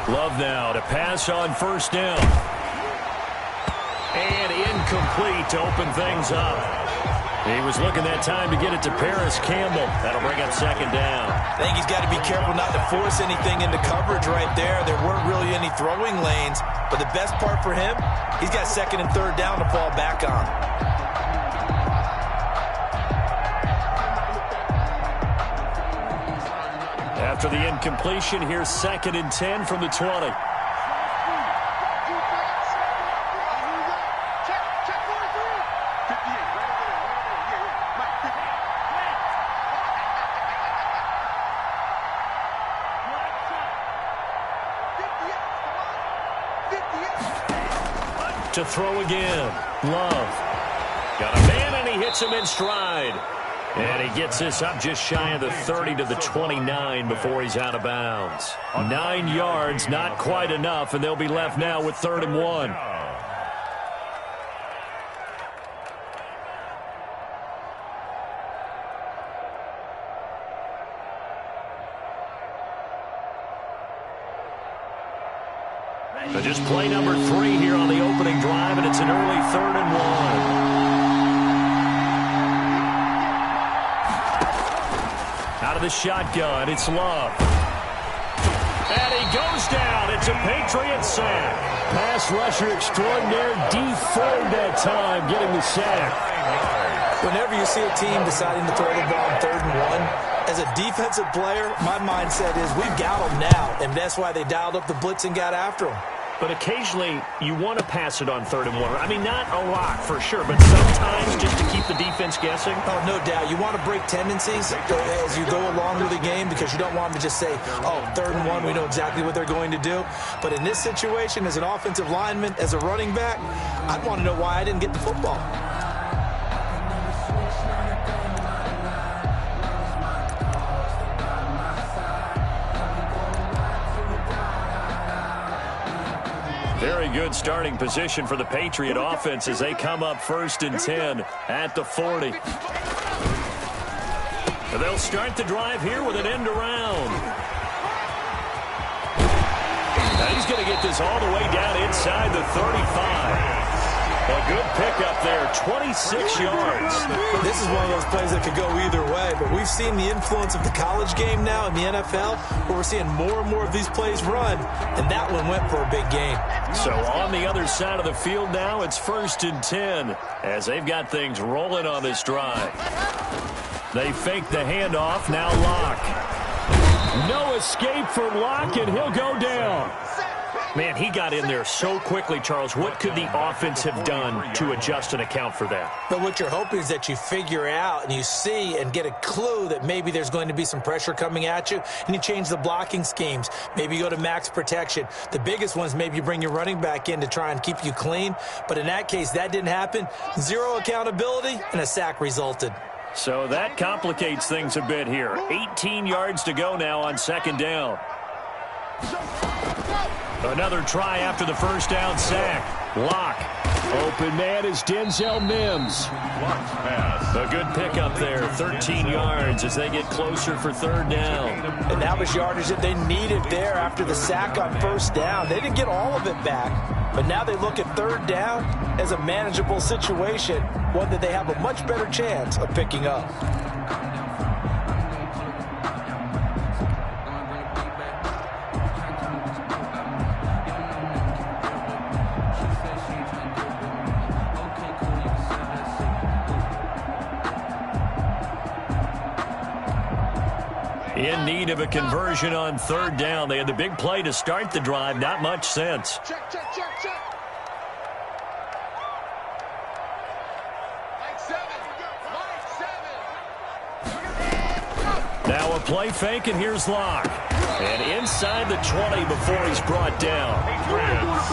Love now to pass on first down. And incomplete to open things up. He was looking that time to get it to Paris Campbell. That'll bring up second down. I think he's got to be careful not to force anything into coverage right there. There weren't really any throwing lanes. But the best part for him, he's got second and third down to fall back on. After the incompletion, here's second and 10 from the 20. To throw again. Love. Got a man, and he hits him in stride. And he gets this up just shy of the 30 to the 29 before he's out of bounds. 9 yards, not quite enough, and they'll be left now with 3rd and 1. So just play number 3 here on the opening drive, and it's an early 3rd and 1. Out of the shotgun, it's Love. And he goes down. It's a Patriot sack. Pass rusher extraordinaire, D. Ford that time getting the sack. Whenever you see a team deciding to throw the ball on 3rd and 1, as a defensive player, my mindset is we've got them now, and that's why they dialed up the blitz and got after them. But occasionally, you want to pass it on 3rd and 1. I mean, not a lot for sure, but sometimes just to keep the defense guessing. Oh, no doubt. You want to break tendencies as you go along with the game because you don't want them to just say, oh, 3rd and 1, we know exactly what they're going to do. But in this situation, as an offensive lineman, as a running back, I'd want to know why I didn't get the football. Very good starting position for the Patriot offense as they come up 1st and 10 at the 40. They'll start the drive here with an end around. Now he's going to get this all the way down inside the 35. A good pickup there, 26 yards. This is one of those plays that could go either way, but we've seen the influence of the college game now in the NFL, where we're seeing more and more of these plays run, and that one went for a big gain. So on the other side of the field now, it's 1st and 10, as they've got things rolling on this drive. They fake the handoff, now Locke. No escape for Locke, and he'll go down. Man, he got in there so quickly, Charles. What could the offense have done to adjust and account for that? But what you're hoping is that you figure out and you see and get a clue that maybe there's going to be some pressure coming at you, and you change the blocking schemes. Maybe you go to max protection. The biggest ones, maybe you bring your running back in to try and keep you clean. But in that case, that didn't happen. 0 accountability, and a sack resulted. So that complicates things a bit here. 18 yards to go now on 2nd down. Another try after the 1st down sack. Locke. Open man is Denzel Mims. A good pickup there. 13 yards as they get closer for 3rd down. And that was yardage that they needed there after the sack on 1st down. They didn't get all of it back. But now they look at 3rd down as a manageable situation, one that they have a much better chance of picking up. In need of a conversion on 3rd down. They had the big play to start the drive. Not much sense. Check. Now a play fake, and here's Locke. And inside the 20 before he's brought down.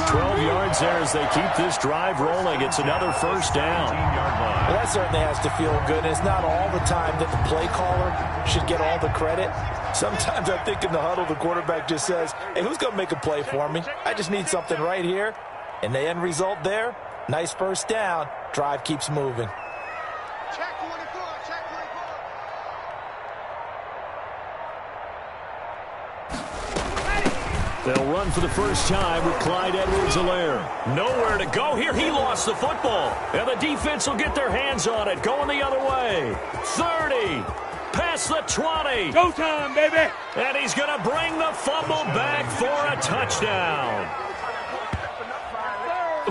12 yards there as they keep this drive rolling. It's another 1st down. Well, that certainly has to feel good. It's not all the time that the play caller should get all the credit. Sometimes I think in the huddle, the quarterback just says, hey, who's going to make a play for me? I just need something right here. And the end result there, nice 1st down. Drive keeps moving. They'll run for the first time with Clyde Edwards-Helaire. Nowhere to go here. He lost the football. And the defense will get their hands on it. Going the other way. 30. Past the 20. Go time, baby. And he's going to bring the fumble back for a touchdown.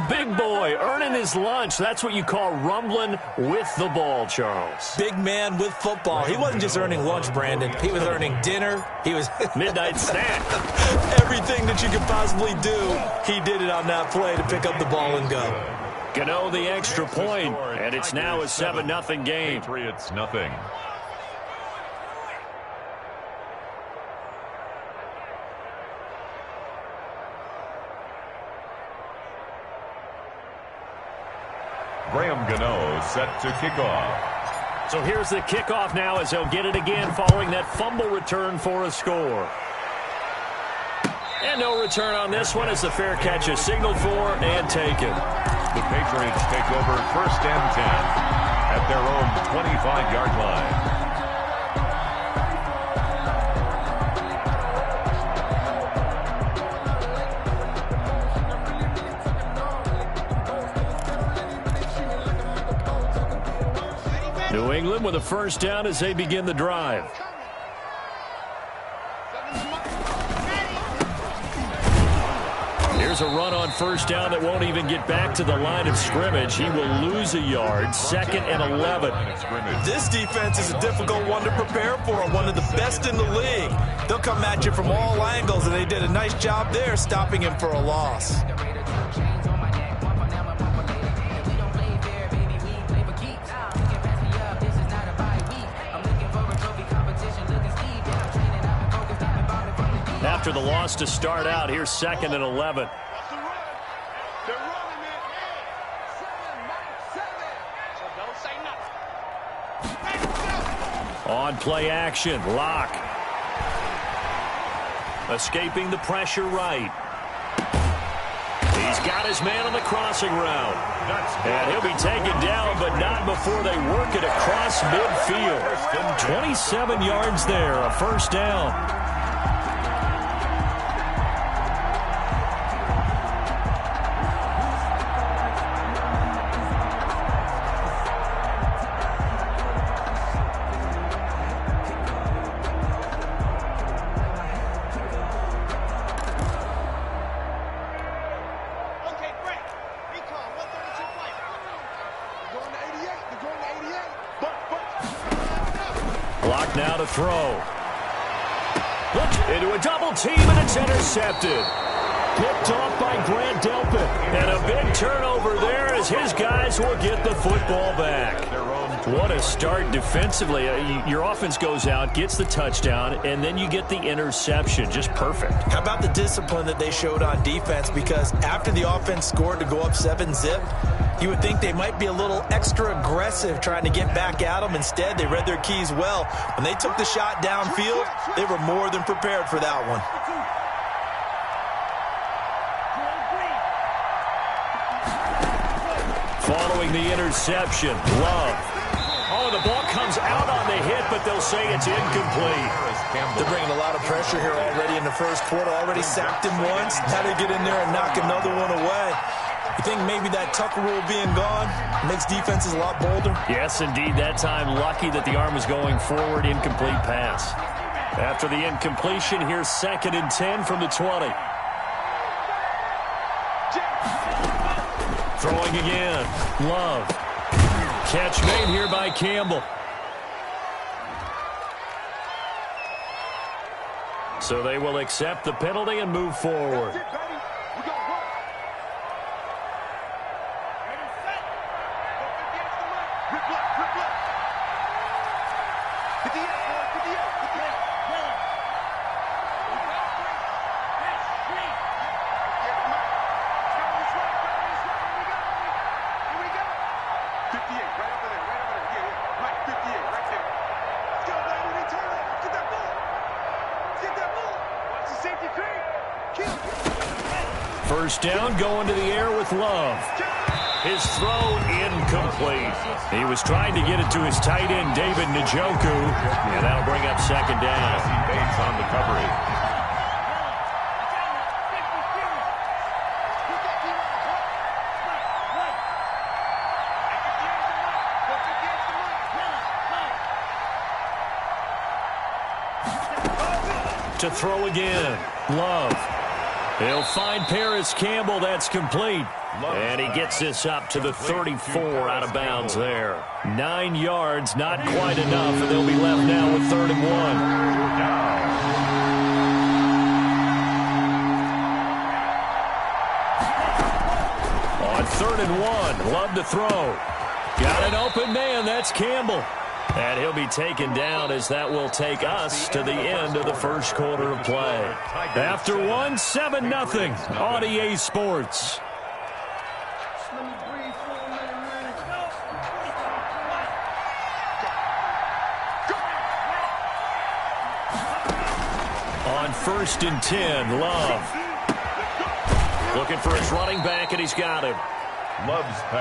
Big boy earning his lunch. That's what you call rumbling with the ball, Charles. Big man with football. He wasn't just earning lunch, Brandon. He was earning dinner. He was midnight snack. Everything that you could possibly do, he did it on that play to pick up the ball and go. Gano the extra point, and it's now a 7-0 game. Patriots nothing. Graham Gano set to kick off. So here's the kickoff now as he'll get it again following that fumble return for a score. And no return on this one as the fair catch is signaled for and taken. The Patriots take over 1st and 10 at their own 25-yard line. New England with a first down as they begin the drive. Here's a run on first down that won't even get back to the line of scrimmage. He will lose a yard. 2nd and 11. This defense is a difficult one to prepare for, one of the best in the league. They'll come at you from all angles, and they did a nice job there stopping him for a loss. After the loss to start out, here's 2nd and 11. On play action, Locke. Escaping the pressure right. He's got his man on the crossing route. And he'll be taken down, but not before they work it across midfield. 27 yards there, a first down. Block now to throw. Look into a double team, and it's intercepted. Picked off by Grant Delpit. And a big turnover there as his guys will get the football back. What a start defensively. Your offense goes out, gets the touchdown, and then you get the interception. Just perfect. How about the discipline that they showed on defense? Because after the offense scored to go up 7-zip, you would think they might be a little extra aggressive trying to get back at them. Instead, they read their keys well. When they took the shot downfield, they were more than prepared for that one. Following the interception, Love. Oh, the ball comes out on the hit, but they'll say it's incomplete. They're bringing a lot of pressure here already in the first quarter. Already sacked him once. Now they get in there and knock another one away. You think maybe that Tucker rule being gone makes defenses a lot bolder? Yes, indeed. That time, lucky that the arm was going forward. Incomplete pass. After the incompletion, here's 2nd and 10 from the 20. Throwing again. Love. Catch made here by Campbell. So they will accept the penalty and move forward. First down, going to the air with Love. His throw incomplete. He was trying to get it to his tight end, David Njoku, and that'll bring up 2nd down. Bates on the coverage. to throw again. Love. He'll find Paris Campbell. That's complete. And he gets this up to the 34 out of bounds there. 9 yards, not quite enough, and they'll be left now with 3rd and 1. On 3rd and 1, Love to throw. Got an open man. That's Campbell. And he'll be taken down as that will take us to the end of the first quarter of play. After 1, 7-0 on EA Sports. On 1st and 10, Love. Looking for his running back, and he's got him.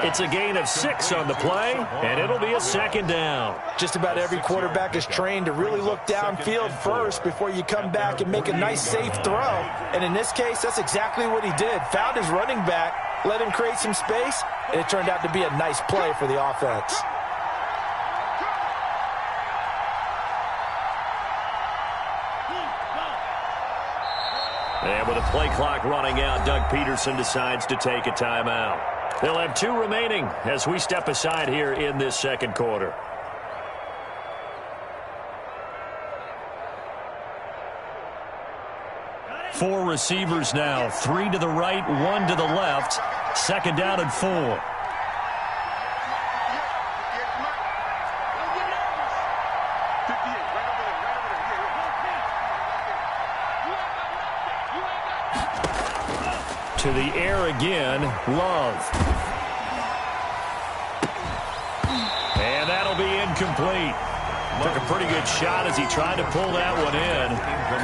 It's a gain of 6 on the play, and it'll be a 2nd down. Just about every quarterback is trained to really look downfield first before you come back and make a nice, safe throw. And in this case, that's exactly what he did. Found his running back, let him create some space, and it turned out to be a nice play for the offense. And with a play clock running out, Doug Peterson decides to take a timeout. They'll have 2 remaining as we step aside here in this second quarter. Four receivers now, 3 to the right, 1 to the left. 2nd down and 4. To the air again, Love. And that'll be incomplete. Took a pretty good shot as he tried to pull that one in.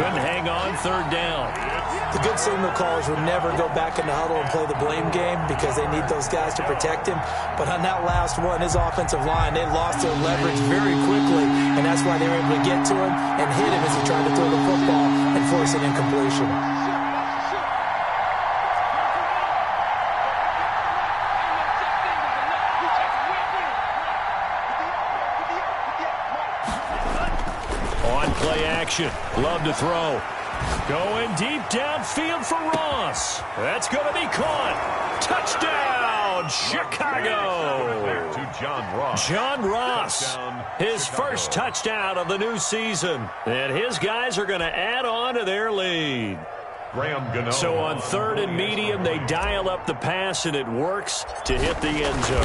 Couldn't hang on, 3rd down. The good signal callers would never go back in the huddle and play the blame game because they need those guys to protect him. But on that last one, his offensive line, they lost their leverage very quickly, and that's why they were able to get to him and hit him as he tried to throw the football and force an incompletion. Love to throw. Going deep downfield for Ross. That's going to be caught. Touchdown, Chicago. To John Ross. John Ross, his first touchdown of the new season. And his guys are going to add on to their lead. So on 3rd and medium, they dial up the pass, and it works to hit the end zone.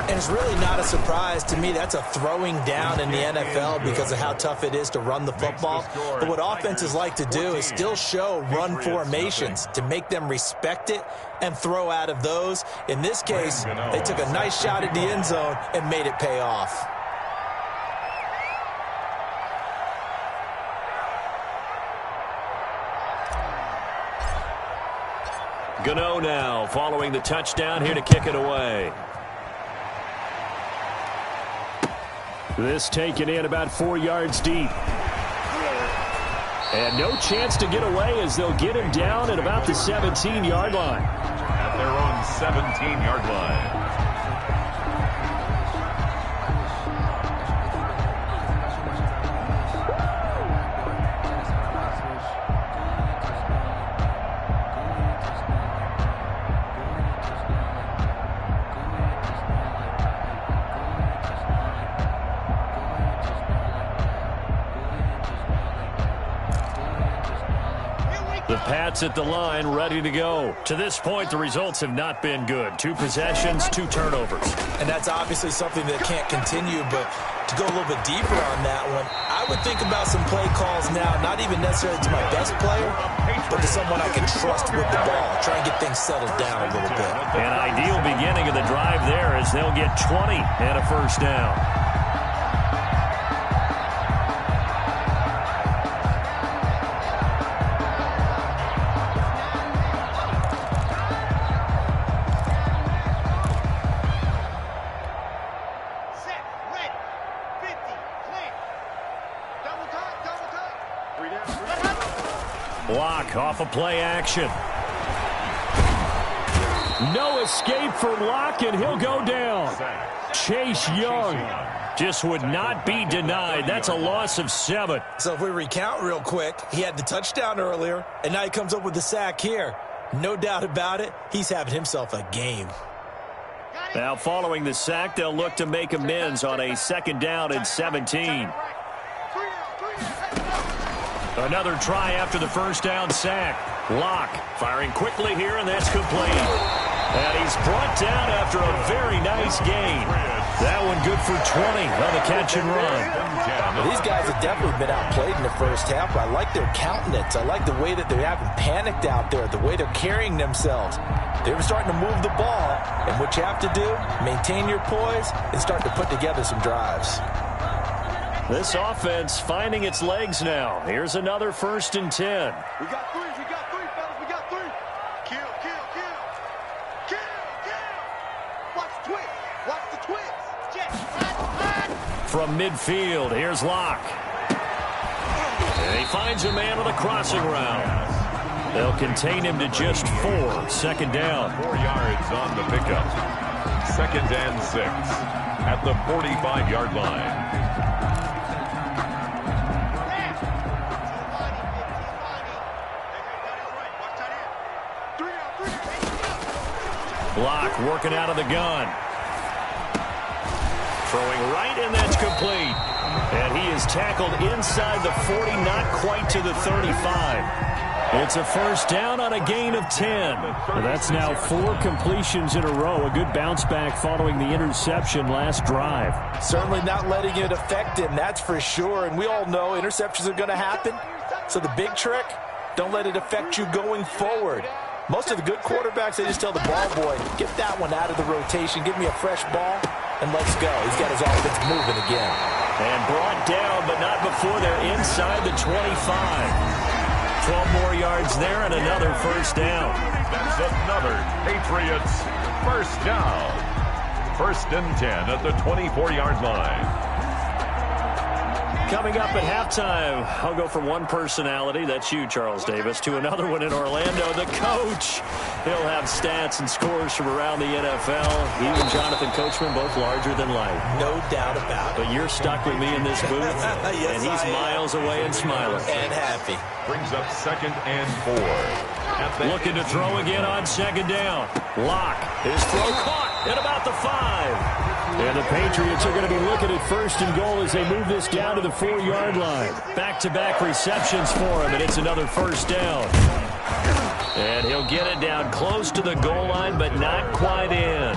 And it's really not a surprise to me. That's a throwing down in the NFL because of how tough it is to run the football. But what offenses like to do is still show run formations to make them respect it and throw out of those. In this case, they took a nice shot at the end zone and made it pay off. Gano now following the touchdown here to kick it away. This taken in about 4 yards deep. And no chance to get away as they'll get him down at about the 17-yard line. At their own 17-yard line. Pats at the line, ready to go. To this point, the results have not been good. 2 possessions, 2 turnovers. And that's obviously something that can't continue, but to go a little bit deeper on that one, I would think about some play calls now, not even necessarily to my best player, but to someone I can trust with the ball. Try and get things settled down a little bit. An ideal beginning of the drive there as they'll get 20 and a first down. Block off of play action. No escape for Locke, and he'll go down. Chase Young just would not be denied. That's a loss of 7. So if we recount real quick, he had the touchdown earlier, and now he comes up with the sack here. No doubt about it, he's having himself a game. Now following the sack, they'll look to make amends on a 2nd down and 17. Another try after the 1st down sack. Locke firing quickly here, and that's complete. And he's brought down after a very nice gain. That one good for 20 on the catch and run. Well, these guys have definitely been outplayed in the first half, but I like their countenance. I like the way that they haven't panicked out there, the way they're carrying themselves. They're starting to move the ball, and what you have to do, maintain your poise and start to put together some drives. This offense finding its legs now. Here's another 1st and 10. We got 3, fellas, we got 3. Kill. Watch the twist. From midfield, here's Locke. And he finds a man on the crossing route. They'll contain him to just 4. 2nd down. 4 yards on the pickup. 2nd and 6 at the 45-yard line. Locke working out of the gun. Throwing right, and that's complete. And he is tackled inside the 40, not quite to the 35. It's a 1st down on a gain of 10. Well, that's now 4 completions in a row. A good bounce back following the interception last drive. Certainly not letting it affect him, that's for sure. And we all know interceptions are going to happen. So the big trick, don't let it affect you going forward. Most of the good quarterbacks, they just tell the ball boy, get that one out of the rotation, give me a fresh ball, and let's go. He's got his offense moving again. And brought down, but not before they're inside the 25. 12 more yards there and another 1st down. That's another Patriots 1st down. 1st and 10 at the 24-yard line. Coming up at halftime, I'll go from one personality, that's you, Charles Davis, to another one in Orlando, the coach. He'll have stats and scores from around the NFL. He and Jonathan Coachman, both larger than life. No doubt about it. But you're stuck with me in this booth, yes, and he's miles away and smiling. And happy. Brings up 2nd and 4. Looking to throw again on 2nd down. Locke, his throw caught at about the 5. And the Patriots are going to be looking at 1st and goal as they move this down to the 4-yard line. Back-to-back receptions for him, and it's another 1st down. And he'll get it down close to the goal line, but not quite in.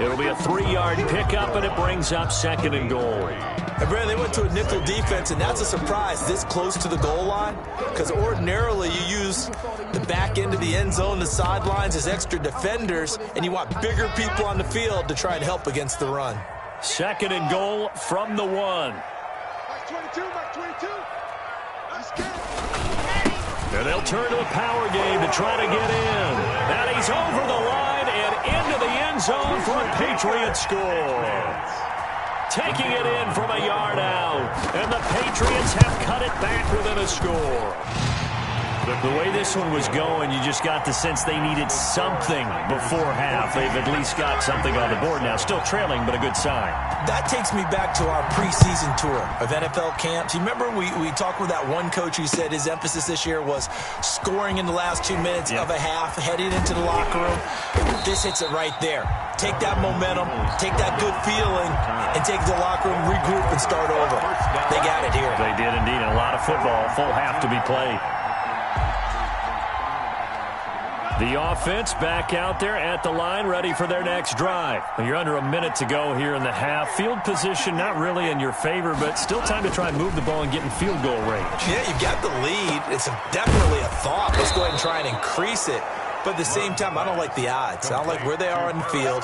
It'll be a 3-yard pickup, and it brings up 2nd and goal. And Brad, they went to a nickel defense, and that's a surprise this close to the goal line, because ordinarily you use the back end of the end zone, the sidelines as extra defenders, and you want bigger people on the field to try and help against the run. 2nd and goal from the 1. Mike 22. Let's get it. And they'll turn to a power game to try to get in. And he's over the line and into the end zone for a Patriot score. Taking it in from a yard out. And the Patriots have cut it back within a score. The way this one was going, you just got the sense they needed something before half. They've at least got something on the board now. Still trailing, but a good sign. That takes me back to our preseason tour of NFL camps. You remember we talked with that one coach who said his emphasis this year was scoring in the last 2 minutes of a half, heading into the locker room. This hits it right there. Take that momentum, take that good feeling, and take it to the locker room, regroup, and start over. They got it here. They did indeed. A lot of football, full half to be played. The offense back out there at the line, ready for their next drive. You're under a minute to go here in the half. Field position not really in your favor, but still time to try and move the ball and get in field goal range. Yeah, you've got the lead. It's definitely a thought. Let's go ahead and try and increase it. But at the same time, I don't like the odds. I don't like where they are on the field.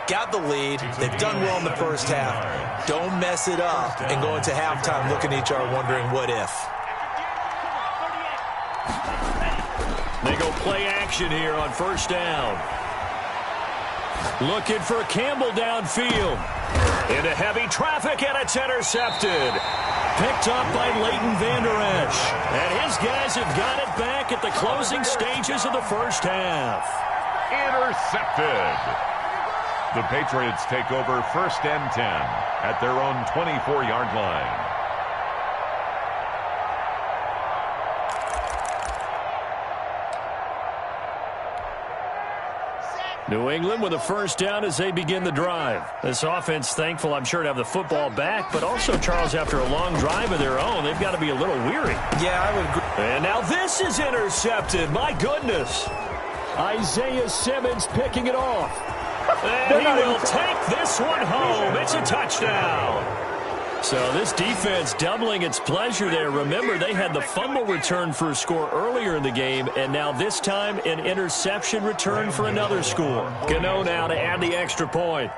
Got the lead. They've done well in the first half. Don't mess it up and go into halftime looking at each other wondering what if. They go play action here on 1st down. Looking for Campbell downfield. Into heavy traffic, and it's intercepted. Picked up by Leighton Vander Esch. And his guys have got it back at the closing stages of the first half. Intercepted. The Patriots take over 1st and 10 at their own 24-yard line. New England with a first down as they begin the drive. This offense thankful, I'm sure, to have the football back, but also, Charles, after a long drive of their own, they've got to be a little weary. Yeah, I would agree. And now this is intercepted. My goodness. Isaiah Simmons picking it off. And he will take this one home. It's a touchdown. So this defense doubling its pleasure there. Remember, they had the fumble return for a score earlier in the game, and now this time an interception return for another score. Gano now to add the extra point.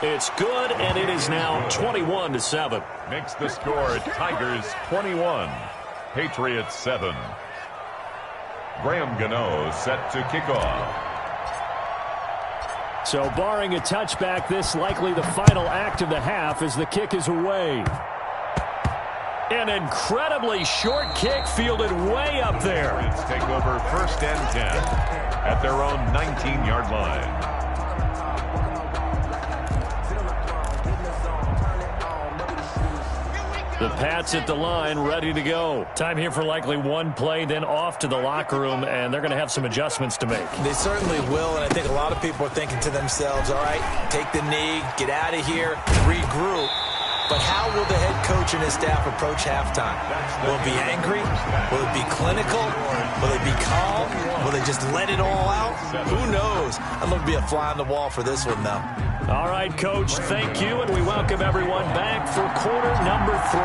It's good, and it is now 21-7. Makes the score Tigers 21, Patriots 7. Graham Gano set to kick off. So barring a touchback, this likely the final act of the half as the kick is away. An incredibly short kick fielded way up there. Patriots take over 1st and 10 at their own 19-yard line. The Pats at the line, ready to go. Time here for likely one play, then off to the locker room, and they're going to have some adjustments to make. They certainly will, and I think a lot of people are thinking to themselves, all right, take the knee, get out of here, regroup. But how will the head coach and his staff approach halftime? Will it be angry? Will it be clinical? Will it be calm? Will they just let it all out? Who knows? I'm going to be a fly on the wall for this one, though. All right, Coach, thank you, and we welcome everyone back for quarter number 3.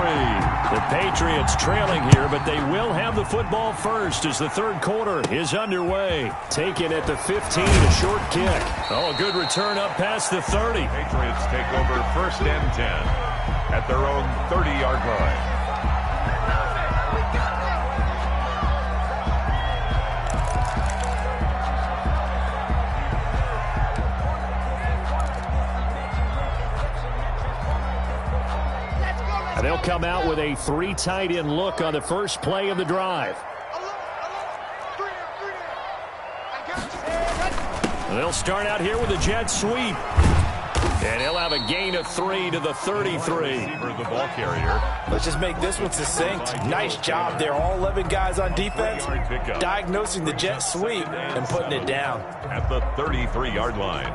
The Patriots trailing here, but they will have the football first as the third quarter is underway. Taken at the 15, a short kick. Oh, a good return up past the 30. Patriots take over 1st and 10 at their own 30-yard line. And they'll come out with a 3 tight end look on the first play of the drive. They'll start out here with a jet sweep. And he'll have a gain of 3 to the 33. The ball carrier. Let's just make this one succinct. Nice job there. All 11 guys on defense diagnosing the jet sweep and putting it down. At the 33-yard line.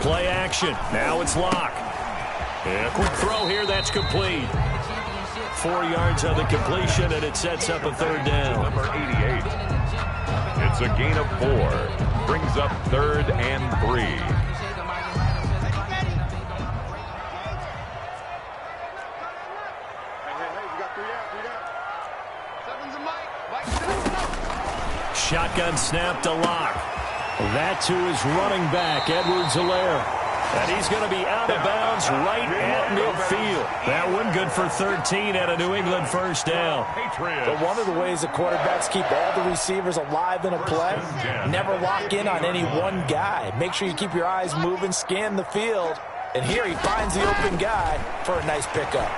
Play action. Now it's Locke. And a quick throw here. That's complete. 4 yards on the completion, and it sets up a third down. Number 88. It's a gain of 4. Brings up 3rd and 3. Shotgun snap to Locke. That to his running back, Edwards-Helaire. And he's going to be out of bounds right at midfield. That one good for 13 at a New England first down. But one of the ways the quarterbacks keep all the receivers alive in a play, never lock in on any one guy. Make sure you keep your eyes moving, scan the field. And here he finds the open guy for a nice pickup.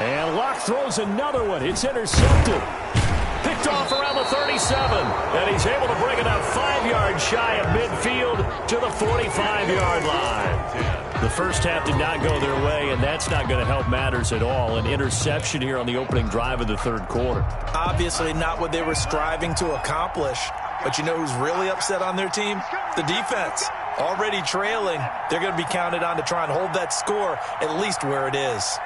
And Locke throws another one. It's intercepted. Picked off around the 37. And he's able to bring it up 5 yards shy of midfield to the 45-yard line. The first half did not go their way, and that's not going to help matters at all. An interception here on the opening drive of the third quarter. Obviously not what they were striving to accomplish. But you know who's really upset on their team? The defense. Already trailing. They're going to be counted on to try and hold that score at least where it is.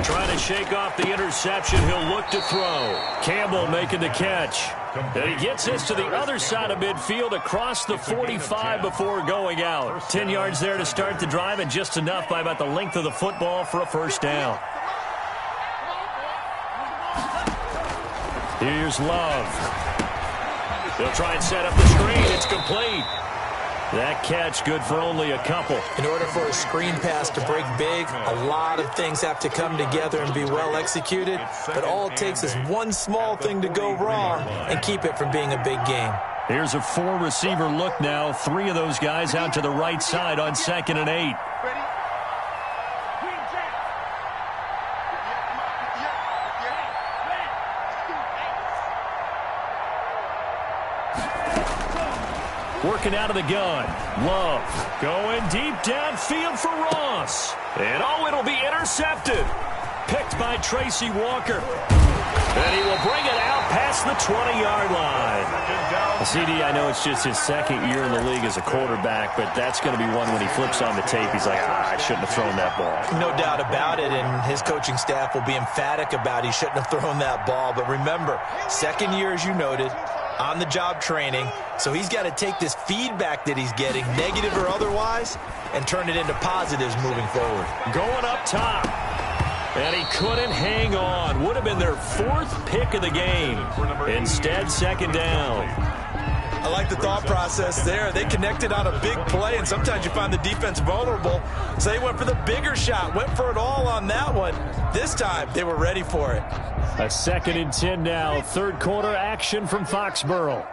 Trying to shake off the interception. He'll look to throw. Campbell making the catch. And he gets this to the other side of midfield across the 45 before going out. 10 yards there to start the drive, and just enough by about the length of the football for a first down. Here's Love. They'll try and set up the screen. It's complete. That catch good for only a couple. In order for a screen pass to break big, a lot of things have to come together and be well executed. But all it takes is one small thing to go wrong and keep it from being a big game. Here's a 4-receiver look now. 3 of those guys out to the right side on 2nd and 8. Working out of the gun. Love going deep downfield for Ross. And it'll be intercepted. Picked by Tracy Walker. And he will bring it out past the 20-yard line. CD, I know it's just his 2nd year in the league as a quarterback, but that's going to be one when he flips on the tape. He's like, I shouldn't have thrown that ball. No doubt about it, and his coaching staff will be emphatic about he shouldn't have thrown that ball. But remember, 2nd year, as you noted, on-the-job training, so he's got to take this feedback that he's getting, negative or otherwise, and turn it into positives moving forward. Going up top. And he couldn't hang on. Would have been their 4th pick of the game. Instead, 2nd down. I like the thought process there. They connected on a big play, and sometimes you find the defense vulnerable. So they went for the bigger shot, went for it all on that one. This time, they were ready for it. A 2nd and 10 now. 3rd quarter action from Foxborough.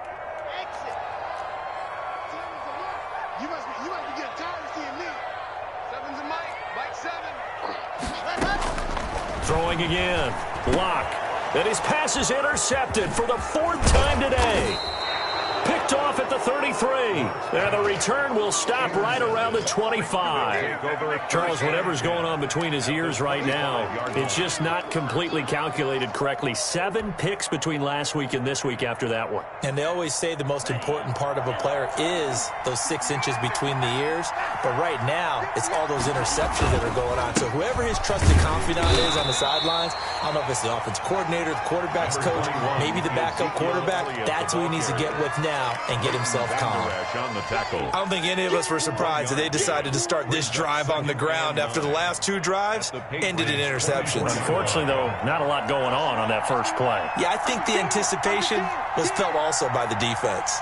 You must be getting tired of seeing me. 7's a Mike 7. Throwing again. Block. And his pass is intercepted for the 4th time today. Picked off at the 33. And the return will stop right around the 25. Charles, whatever's going on between his ears right now, it's just not completely calculated correctly. 7 picks between last week and this week after that one. And they always say the most important part of a player is those 6 inches between the ears. But right now, it's all those interceptions that are going on. So whoever his trusted confidant is on the sidelines, I don't know if it's the offense coordinator, the quarterback's coach, maybe the backup quarterback, that's who he needs to get with now and get himself calm. I don't think any of us were surprised that they decided to start this drive on the ground after the last 2 drives ended in interceptions. Unfortunately, though, not a lot going on that first play. Yeah, I think the anticipation was felt also by the defense.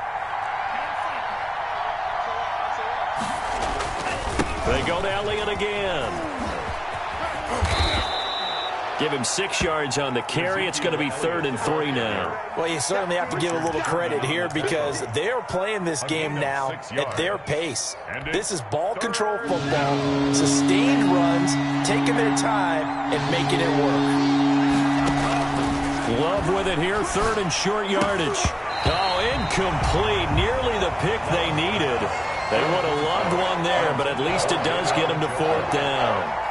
They go to Elliott again. Give him 6 yards on the carry. It's going to be 3rd and 3 now. Well, you certainly have to give a little credit here because they're playing this game now at their pace. This is ball control football, sustained runs, taking their time and making it work. Love with it here, 3rd and short yardage. Oh, incomplete. Nearly the pick they needed. They would have loved one there, but at least it does get them to 4th down.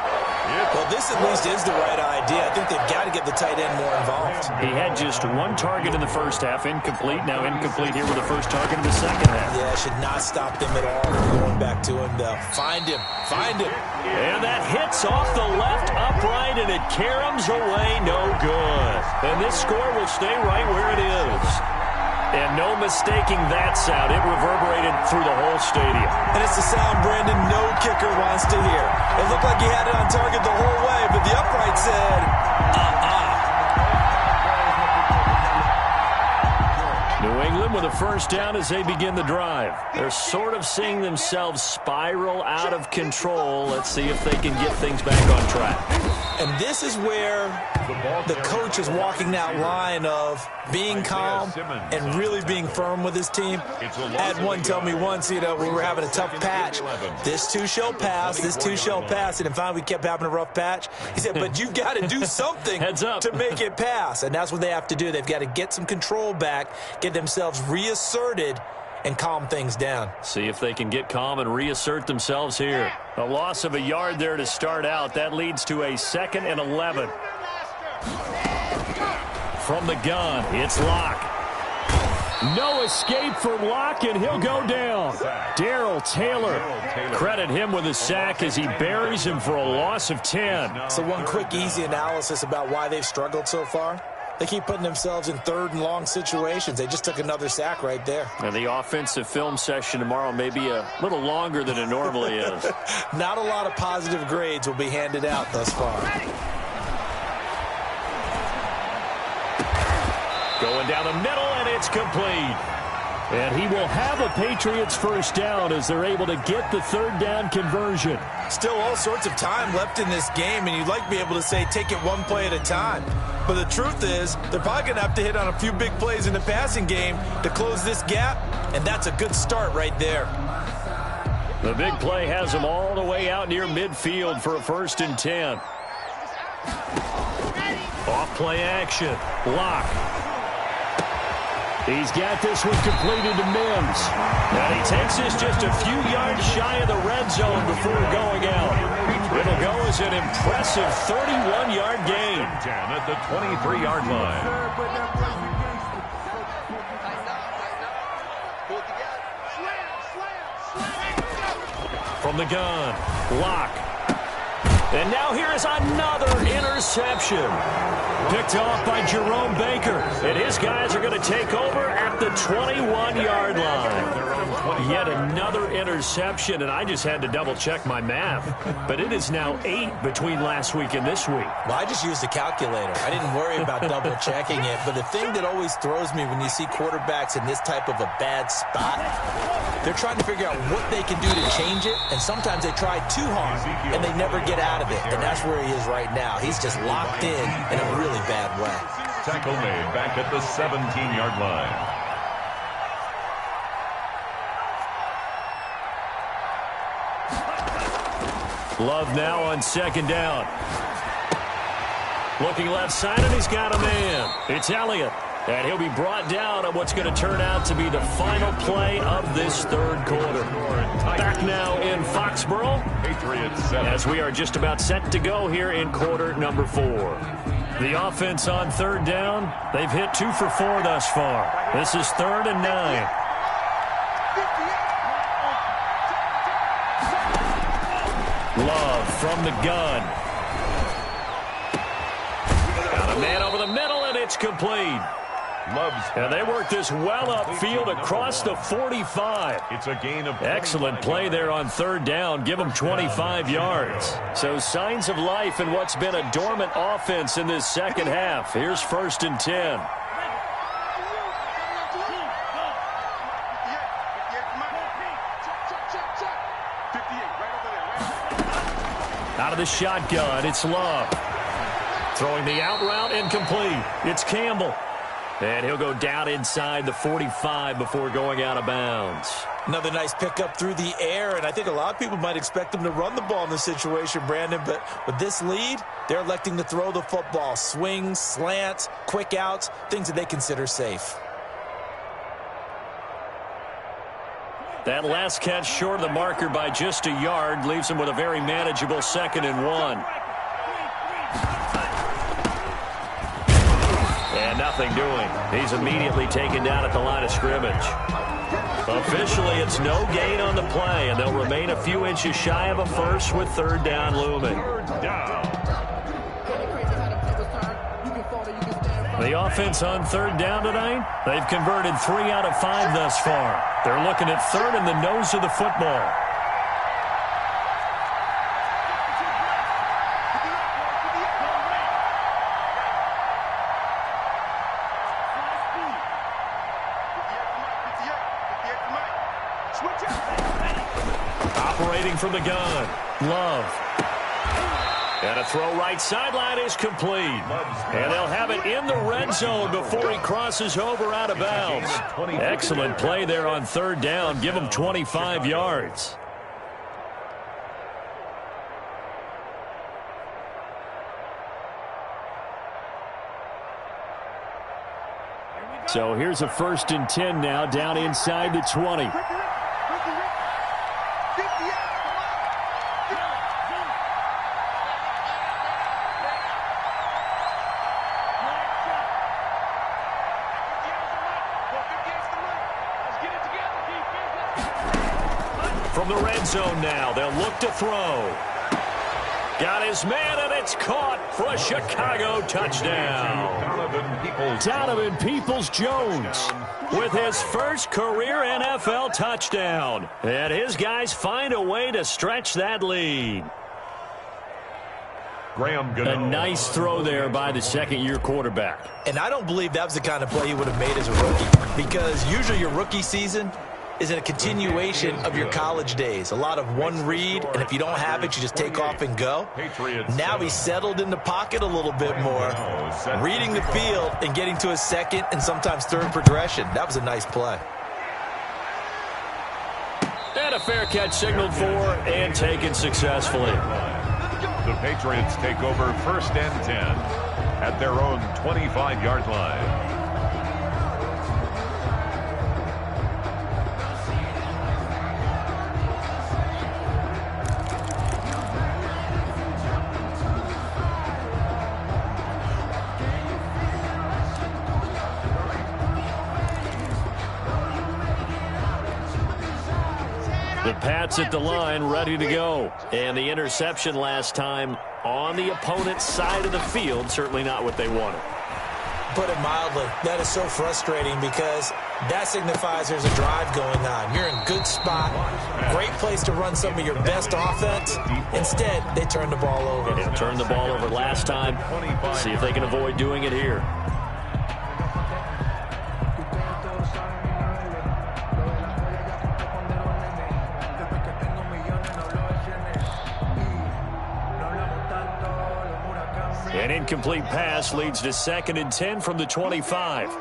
Well, this at least is the right idea. I think they've got to get the tight end more involved. He had just 1 target in the first half, incomplete. Now incomplete here with the first target in the second half. Yeah, should not stop them at all from going back to him, though. Find him. Find him. And that hits off the left upright, and it caroms away no good. And this score will stay right where it is. And no mistaking that sound. It reverberated through the whole stadium. And it's the sound Brandon no kicker wants to hear. It looked like he had it on target the whole way, but the upright said, New England with a first down as they begin the drive. They're sort of seeing themselves spiral out of control. Let's see if they can get things back on track. And this is where the coach is walking that line of being calm and really being firm with his team. I had one tell me once, we were having a tough patch. This too shall pass, this too shall pass. And finally we kept having a rough patch. He said, but you've got to do something to make it pass. And that's what they have to do. They've got to get some control back, get themselves reasserted, and calm things down. See if they can get calm and reassert themselves here. A loss of a yard there to start out. That leads to a 2nd and 11. From the gun, it's Locke. No escape from Locke, and he'll go down. Darrell Taylor. Credit him with a sack as he buries him for a loss of 10. So one quick, easy analysis about why they've struggled so far. They keep putting themselves in 3rd and long situations. They just took another sack right there. And the offensive film session tomorrow may be a little longer than it normally is. Not a lot of positive grades will be handed out thus far. Going down the middle, and it's complete. And he will have a Patriots first down as they're able to get the third down conversion. Still all sorts of time left in this game, and you'd like to be able to say take it one play at a time. But the truth is, they're probably going to have to hit on a few big plays in the passing game to close this gap, and that's a good start right there. The big play has them all the way out near midfield for a 1st and 10. Off play action. Lock. He's got this one completed to Mims. And he takes this just a few yards shy of the red zone before going out. It'll go as an impressive 31-yard gain. At the 23-yard line. From the gun, Lock. And now here is another interception. Picked off by Jerome Baker. And his guys are going to take over at the 21-yard line. Yet another interception, and I just had to double-check my math. But it is now 8 between last week and this week. Well, I just used a calculator. I didn't worry about double-checking it. But the thing that always throws me when you see quarterbacks in this type of a bad spot, they're trying to figure out what they can do to change it, and sometimes they try too hard, and they never get out of it. And that's where he is right now. He's just locked in a really bad way. Tackle made back at the 17-yard line. Love now on 2nd down. Looking left side, and he's got a man. It's Elliott. And he'll be brought down on what's going to turn out to be the final play of this 3rd quarter. Back now in Foxborough as we are just about set to go here in quarter number 4. The offense on 3rd down, they've hit 2 for 4 thus far. This is 3rd and 9. Love from the gun. Got a man over the middle, and it's complete. And they work this well upfield across the 45. It's a gain of excellent play there on 3rd down. Give them 25 yards. So signs of life in what's been a dormant offense in this second half. Here's 1st and 10. Out of the shotgun, it's Love. Throwing the out route, incomplete. It's Campbell. And he'll go down inside the 45 before going out of bounds. Another nice pickup through the air, and I think a lot of people might expect him to run the ball in this situation, Brandon, but with this lead, they're electing to throw the football. Swings, slants, quick outs, things that they consider safe. That last catch short of the marker by just a yard leaves him with a very manageable 2nd and 1. And nothing doing. He's immediately taken down at the line of scrimmage. Officially, it's no gain on the play, and they'll remain a few inches shy of a first with 3rd down looming. The offense on 3rd down tonight, they've converted 3 out of 5 thus far. They're looking at 3rd in the nose of the football. Operating from the gun, Love. And a throw right sideline is complete. And they'll have it in the red zone before he crosses over out of bounds. Excellent play there on 3rd down. Give him 25 yards. So here's a 1st and 10 now down inside the 20. From the red zone now, they'll look to throw. Got his man, and it's caught for a Chicago touchdown. Donovan Peoples-Jones with his first career NFL touchdown. And his guys find a way to stretch that lead. Graham A Gano. nice throw there by the second-year quarterback. And I don't believe that was the kind of play he would have made as a rookie, because usually your rookie season is a continuation of your college days. A lot of one read, and if you don't have it, you just take off and go. Now he's settled in the pocket a little bit more, reading the field and getting to his second and sometimes third progression. That was a nice play. And a fair catch signaled for and taken successfully. The Patriots take over 1st and 10 at their own 25-yard line. The Pats at the line, ready to go. And the interception last time on the opponent's side of the field, certainly not what they wanted. Put it mildly, that is so frustrating because that signifies there's a drive going on. You're in good spot, great place to run some of your best offense. Instead, they turn the ball over. They turned the ball over last time. See if they can avoid doing it here. An incomplete pass leads to 2nd and 10 from the 25. Mike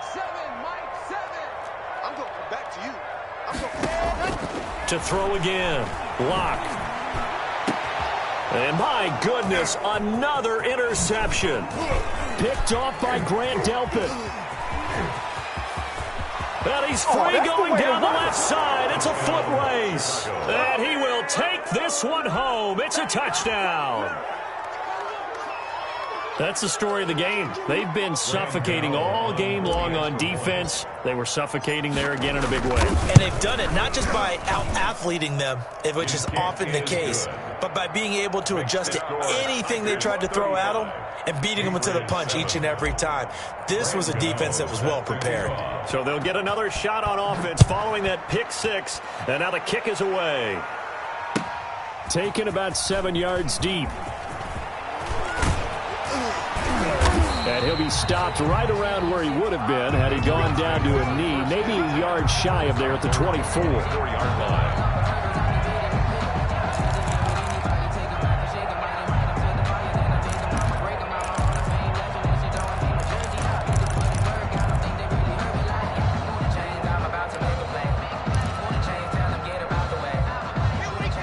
7. I'm going back to you. To throw again. Lock. And my goodness, another interception. Picked off by Grant Delpit. And he's free going down the left side. It's a foot race. And he will take this one home. It's a touchdown. That's the story of the game. They've been suffocating all game long on defense. They were suffocating there again in a big way. And they've done it not just by out-athleting them, which is often the case, but by being able to adjust to anything they tried to throw at them and beating them into the punch each and every time. This was a defense that was well prepared. So they'll get another shot on offense following that pick six. And now the kick is away. Taken about 7 yards deep. And he'll be stopped right around where he would have been had he gone down to a knee, maybe a yard shy of there at the 24. 4-yard line.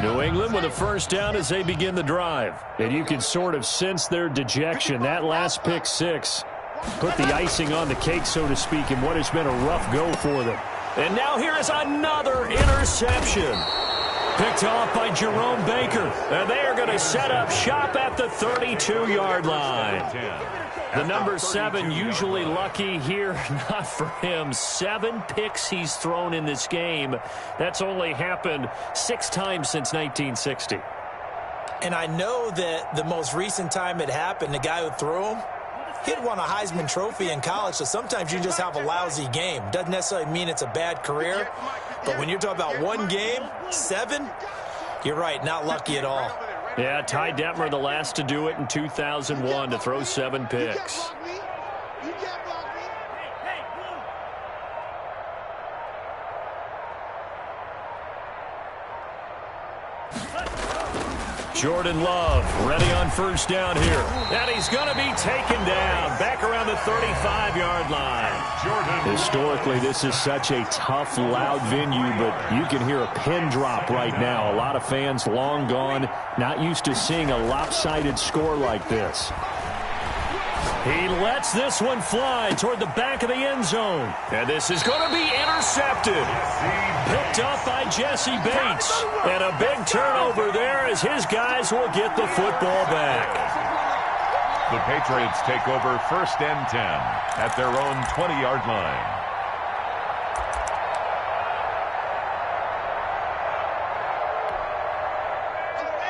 New England with a first down as they begin the drive. And you can sort of sense their dejection. That last pick six put the icing on the cake, so to speak, in what has been a rough go for them. And now here is another interception. Picked off by Jerome Baker. And they are going to set up shop at the 32-yard line. The number 7 usually lucky here, not for him. 7 picks he's thrown in this game. That's only happened 6 times since 1960. And I know that the most recent time it happened, the guy who threw him, he'd won a Heisman Trophy in college, so sometimes you just have a lousy game. Doesn't necessarily mean it's a bad career, but when you're talking about one game, 7, you're right, not lucky at all. Yeah, Ty Detmer, the last to do it in 2001, to throw 7 picks. Jordan Love ready on first down here. And he's going to be taken down back around the 35-yard line. Historically, this is such a tough, loud venue, but you can hear a pin drop right now. A lot of fans long gone, not used to seeing a lopsided score like this. He lets this one fly toward the back of the end zone. And this is going to be intercepted. Picked up by Jesse Bates. And a big turnover there as his guys will get the football back. The Patriots take over 1st and 10 at their own 20-yard line.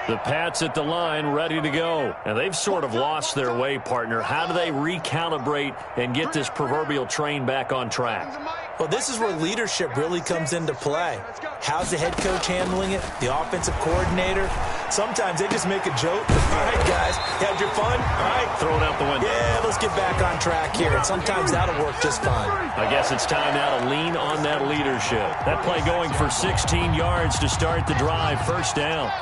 The Pats at the line, ready to go. And they've sort of lost their way, partner. How do they recalibrate and get this proverbial train back on track? Well, this is where leadership really comes into play. How's the head coach handling it? The offensive coordinator? Sometimes they just make a joke. All right, guys, you had your fun? All right. Throw it out the window. Yeah, let's get back on track here. And sometimes that'll work just fine. I guess it's time now to lean on that leadership. That play going for 16 yards to start the drive. First down.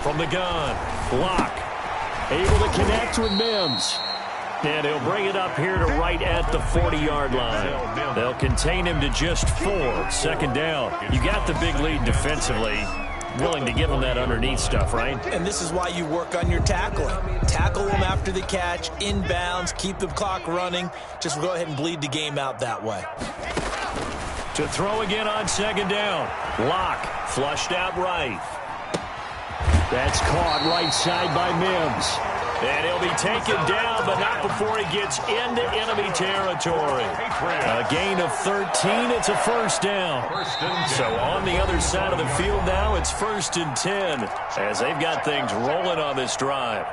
From the gun, Locke, able to connect with Mims. And he'll bring it up here to right at the 40-yard line. They'll contain him to just 4. Second down. You got the big lead defensively. Willing to give him that underneath stuff, right? And this is why you work on your tackling. Tackle them after the catch, inbounds, keep the clock running. Just go ahead and bleed the game out that way. To throw again on second down. Locke, flushed out right. That's caught right side by Mims. And he'll be taken down, but not before he gets into enemy territory. A gain of 13. It's a first down. So on the other side of the field now, it's 1st and 10 as they've got things rolling on this drive.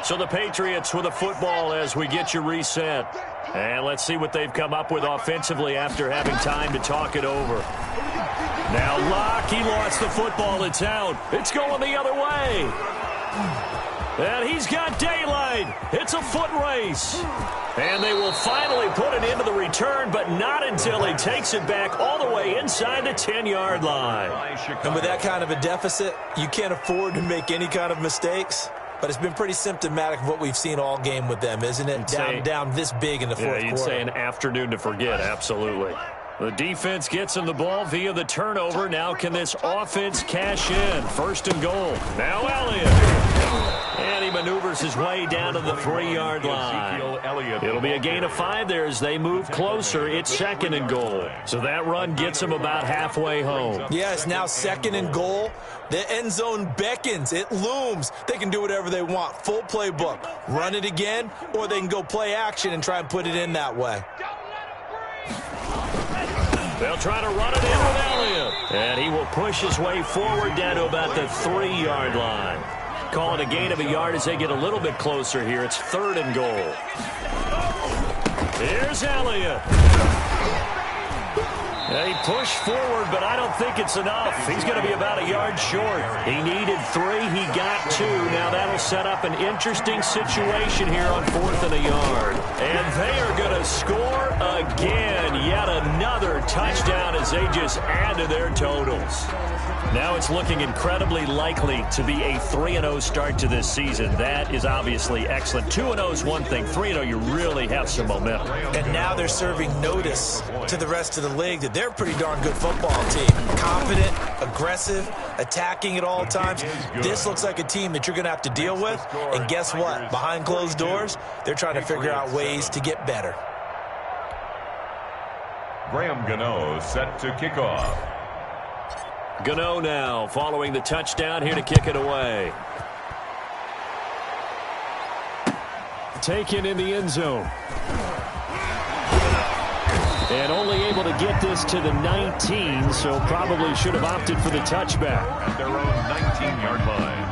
So the Patriots with a football as we get you reset. And let's see what they've come up with offensively after having time to talk it over. Now Locke, he lost the football. It's out. It's going the other way. And he's got daylight. It's a foot race. And they will finally put it into the return, but not until he takes it back all the way inside the 10-yard line. And with that kind of a deficit, you can't afford to make any kind of mistakes. But it's been pretty symptomatic of what we've seen all game with them, isn't it? Down this big in the fourth quarter. You'd say an afternoon to forget, absolutely. The defense gets him the ball via the turnover. Now can this offense cash in? 1st and goal. Now Elliott. And he maneuvers his way down to the 3-yard line. It'll be a gain of 5 there as they move closer. It's 2nd and goal. So that run gets him about halfway home. Yeah, it's now 2nd and goal. The end zone beckons. It looms. They can do whatever they want. Full playbook. Run it again, or they can go play action and try and put it in that way. They'll try to run it in with Elliott. And he will push his way forward down to about the 3-yard line. Call it a gain of a yard as they get a little bit closer here. It's 3rd and goal. Here's Elliott. He pushed forward, but I don't think it's enough. He's going to be about a yard short. He needed 3. He got 2. Now that'll set up an interesting situation here on 4th and a yard. And they are going to score again. Yet another touchdown as they just add to their totals. Now it's looking incredibly likely to be a 3-0 start to this season. That is obviously excellent. 2-0 is one thing. 3-0, you really have some momentum. And now they're serving notice to the rest of the league that they're a pretty darn good football team. Confident, aggressive, attacking at all times. This looks like a team that you're going to have to deal with. And guess what? Behind closed doors, they're trying to figure out ways to get better. Graham Gano set to kick off. Gano now following the touchdown here to kick it away. Taken in the end zone. And only able to get this to the 19, so probably should have opted for the touchback. At their own 19-yard line.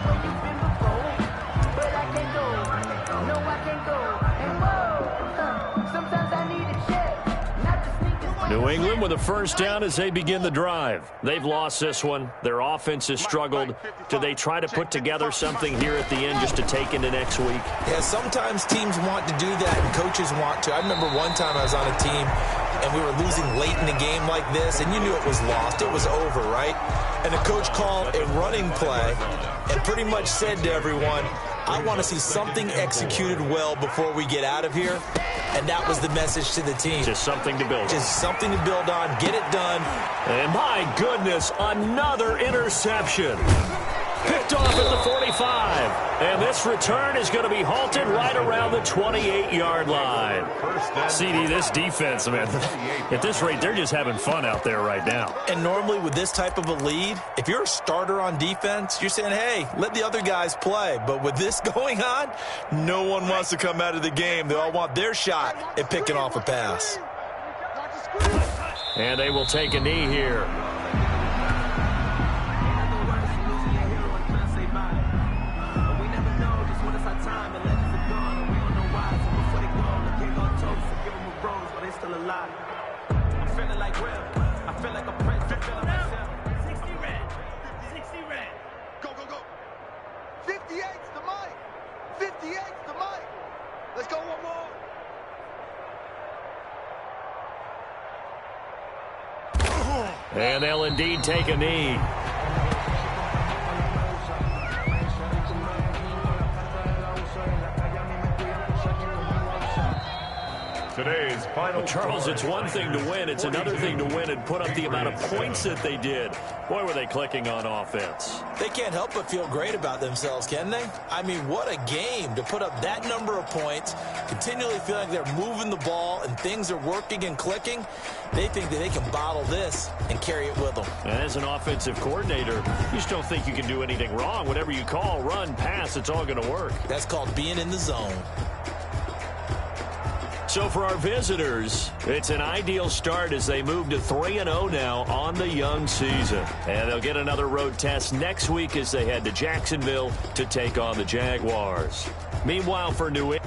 New England with a first down as they begin the drive. They've lost this one. Their offense has struggled. Do they try to put together something here at the end just to take into next week? Yeah, sometimes teams want to do that and coaches want to. I remember one time I was on a team and we were losing late in the game like this, and you knew it was lost. It was over, right? And the coach called a running play and pretty much said to everyone, I want to see something executed well before we get out of here. And that was the message to the team. Just something to build on. Just something to build on. Get it done. And my goodness, another interception. Picked off at the 45. And this return is going to be halted right around the 28-yard line. CD, this defense, man, at this rate, they're just having fun out there right now. And normally with this type of a lead, if you're a starter on defense, you're saying, hey, let the other guys play. But with this going on, no one wants to come out of the game. They all want their shot at picking off a pass. And they will take a knee here. I'm feeling like real. I feel like a prince. I feel like myself. 60 red. 60 red. Go, go, go. 58's the mic. 58's the mic. Let's go one more. And they'll indeed take a knee. Today's final. Charles, it's one thing to win. It's another thing to win and put up the amount of points that they did. Boy, were they clicking on offense. They can't help but feel great about themselves, can they? I mean, what a game to put up that number of points, continually feeling like they're moving the ball and things are working and clicking. They think that they can bottle this and carry it with them. And as an offensive coordinator, you just don't think you can do anything wrong. Whatever you call, run, pass, it's all going to work. That's called being in the zone. So for our visitors, it's an ideal start as they move to 3-0 now on the young season. And they'll get another road test next week as they head to Jacksonville to take on the Jaguars. Meanwhile, for New England.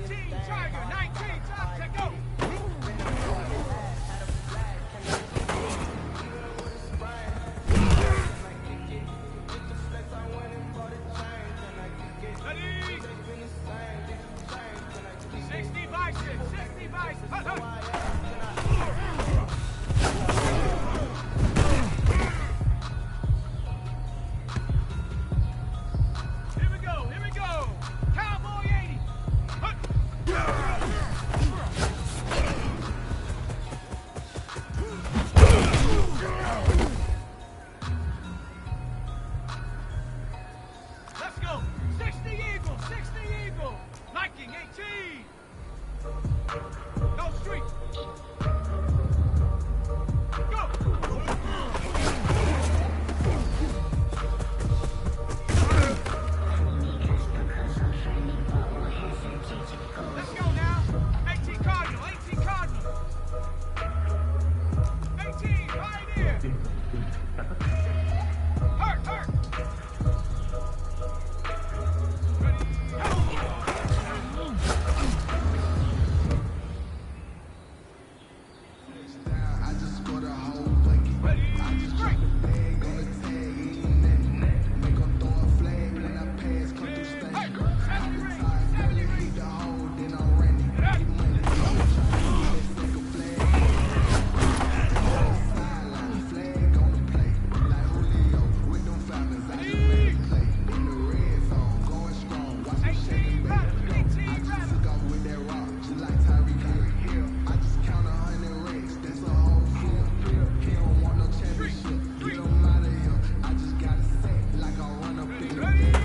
Tiger, 19, top, check go. Ready? 60 bison, 60 bison. Hut, hut. Here we go. Cowboy 80. Hut. Let's go. 60 eagle, 60 eagle. Liking 18. No street. Go. Let's go now. 18 Cardinal, 18 Cardinal. 18, right here. Hurt. Ready? I just scored a whole bucket. Ready? I just Break. dropped a bag on the tag, eating that. Make 'em throw a flag when I pass, come through stank. Hey, 70 ring, Tired, 70 hit ring. the hole, then I'm running. Get up. Get money, trying to get that second flag. Sideline, flag on the play. Like Julio with them Falcons, I just made a play. In the red zone, going strong. Watch me shake 18 it back. rattle, 18 I just rattle. took off with that rock, just like Tyreek Hill. I just count 100 racks, that's a whole field. He don't want no championship, get him out of here. I just got a sack like I run up in the Ready? back.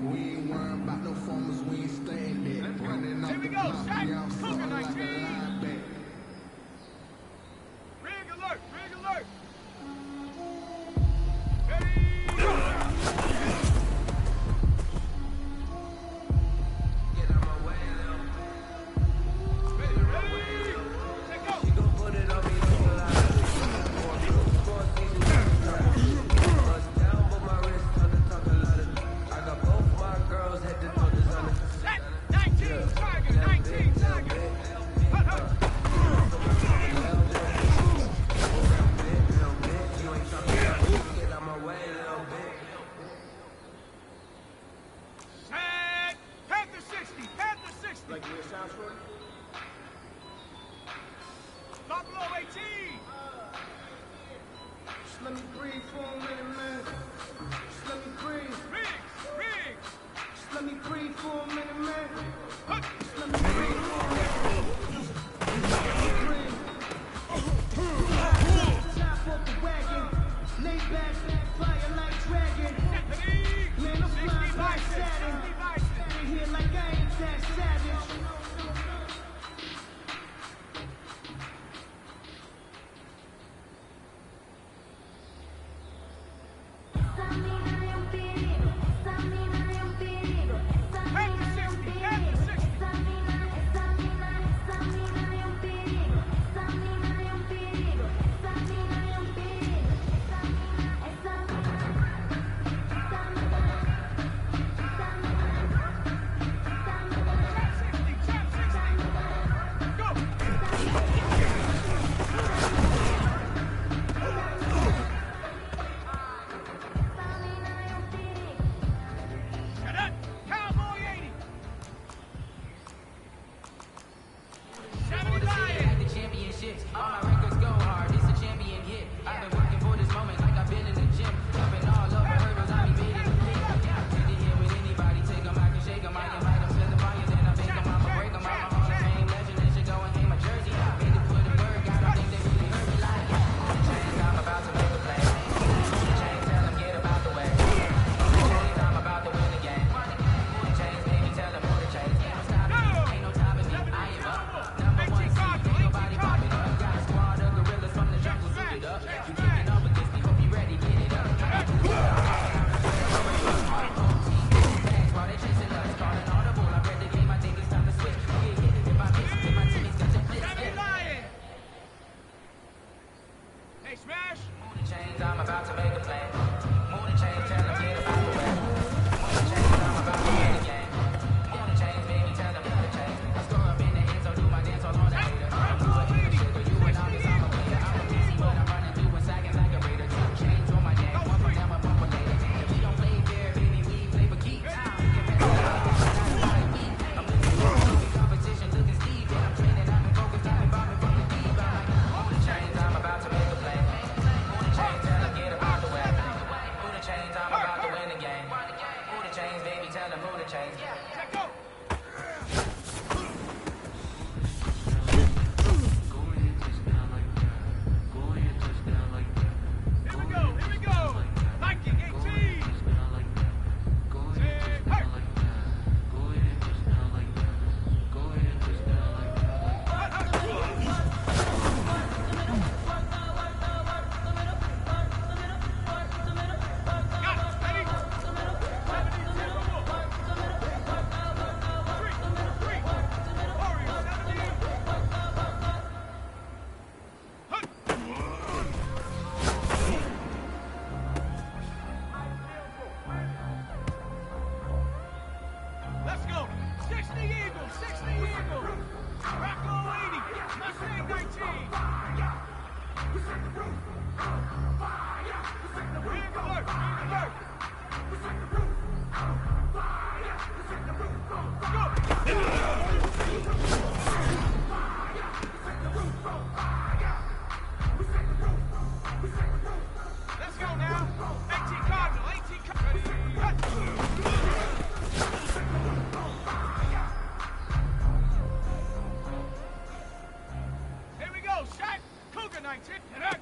We ain't worrying about no formers, we ain't staying there. Running off Here we the go, block, Shaq. we out Cougar front like a 19. linebacker. Rig alert, rig alert. Ready? Ready? Let go. Set. 19 Tiger, 19 Tiger. Hut, hut. Set. Panther 60, Panther 60. Like where it sounds for you? Top below 18. Just let me breathe for a minute, man. Just let me breathe. Riggs. Just let me breathe for a minute, man. Hut. Just let me breathe for a minute. Breathe. Top off the wagon. Lay back, fire like dragon. Ready? Man, I'm 60 flying like bison, Saturn. 60 bison. They here like I ain't that savage. Panther 60, Panther 60. Trap 60, trap 60. Go. Shut up. Cowboy 80. 70 Lion. The championships, all my records go hard. It's a champion hit. I've been working for this moment like I've been in the gym. I've been all over hurdles, I be made in the pit. Take it here with anybody, take 'em, I can shake 'em, I invite 'em to the fire, then I bake 'em, I'ma break 'em. I'm a Hall of Fame legend, they should go and hang my jersey. Made to put a word, God, I think they really heard me like chains, I'm about to make a play. Chains, tell 'em get about the way. Chains, I'm about to win the game. Chains, baby, tell 'em who the chains. Can't stop me, ain't no stopping me, I am up. Number one seed, ain't nobody popping up. Got a squad of gorillas from the jungle suited up. You taking up with this, we hope you ready, get it up. While they chasing us, calling audible. I read the game, I think it's time to switch. Get hit if I miss, if my teammates got your blitz. 70 Lion. Hey, Smash. Chains, I'm about to make a play. Let's go now. 18 Cardinal, 18 Cardinal. Here we go, Shaq. Cougar 19. And that.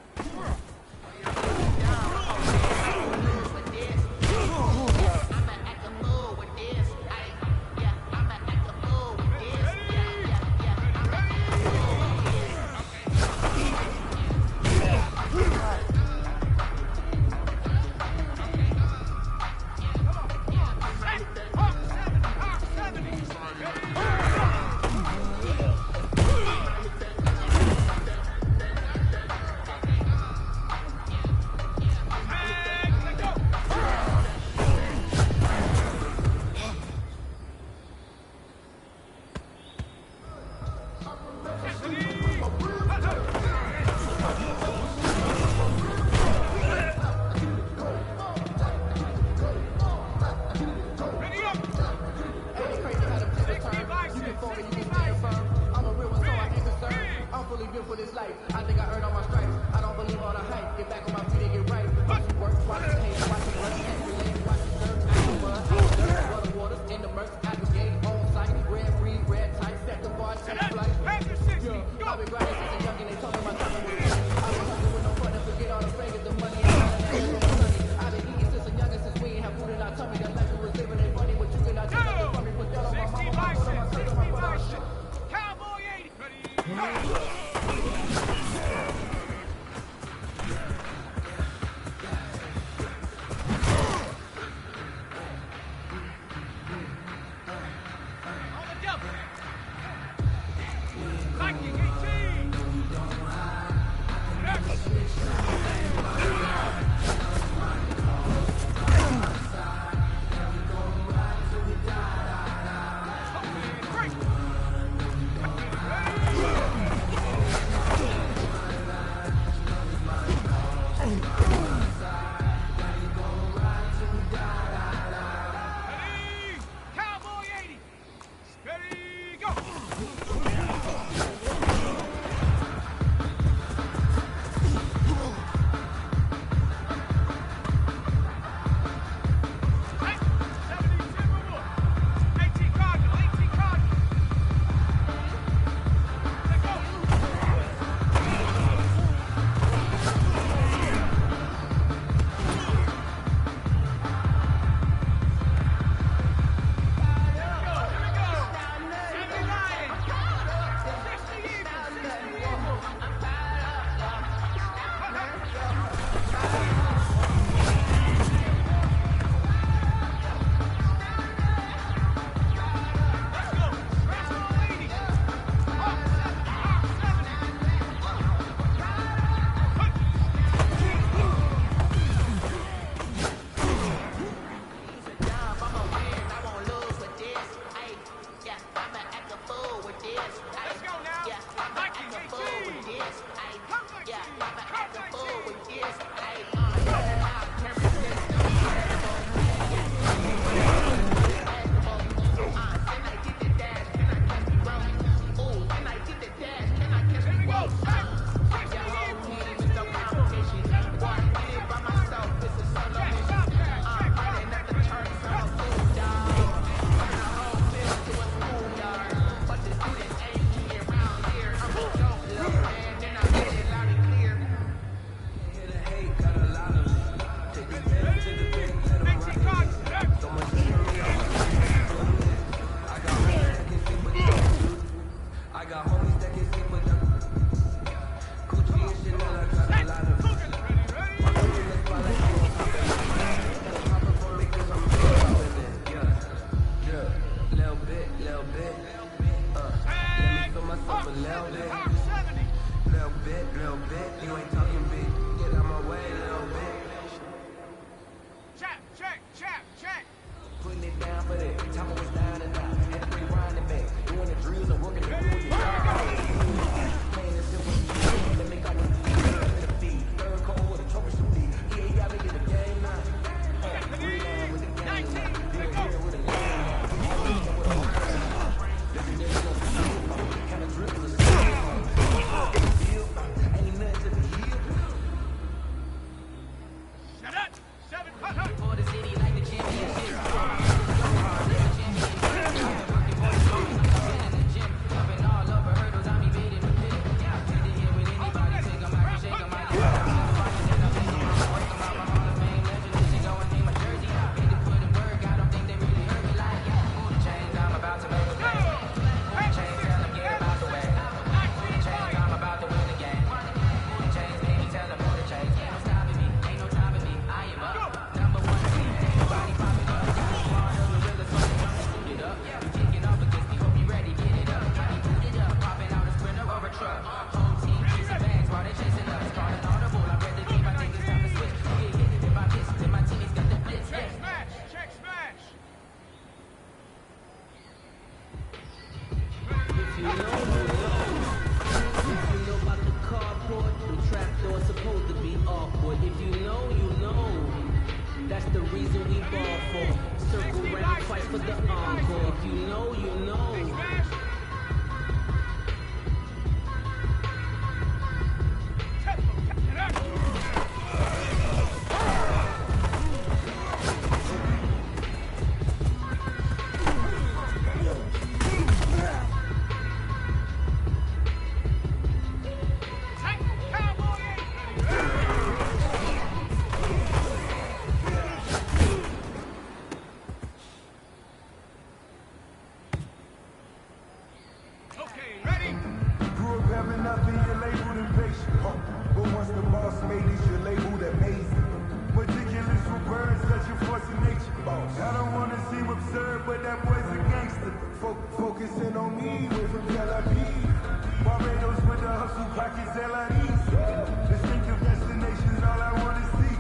for the encore. If you know, you know. Grew up having nothing, you're labeled impatient. But once the boss made it, you're labeled amazing. Meticulous with words, such a force of nature. I don't wanna seem absurd, but that boy's a gangster. Focusing on me, way from Tel Aviv. Barbados with the hustle pockets, LIDs. Distinctive destinations, all I wanna see.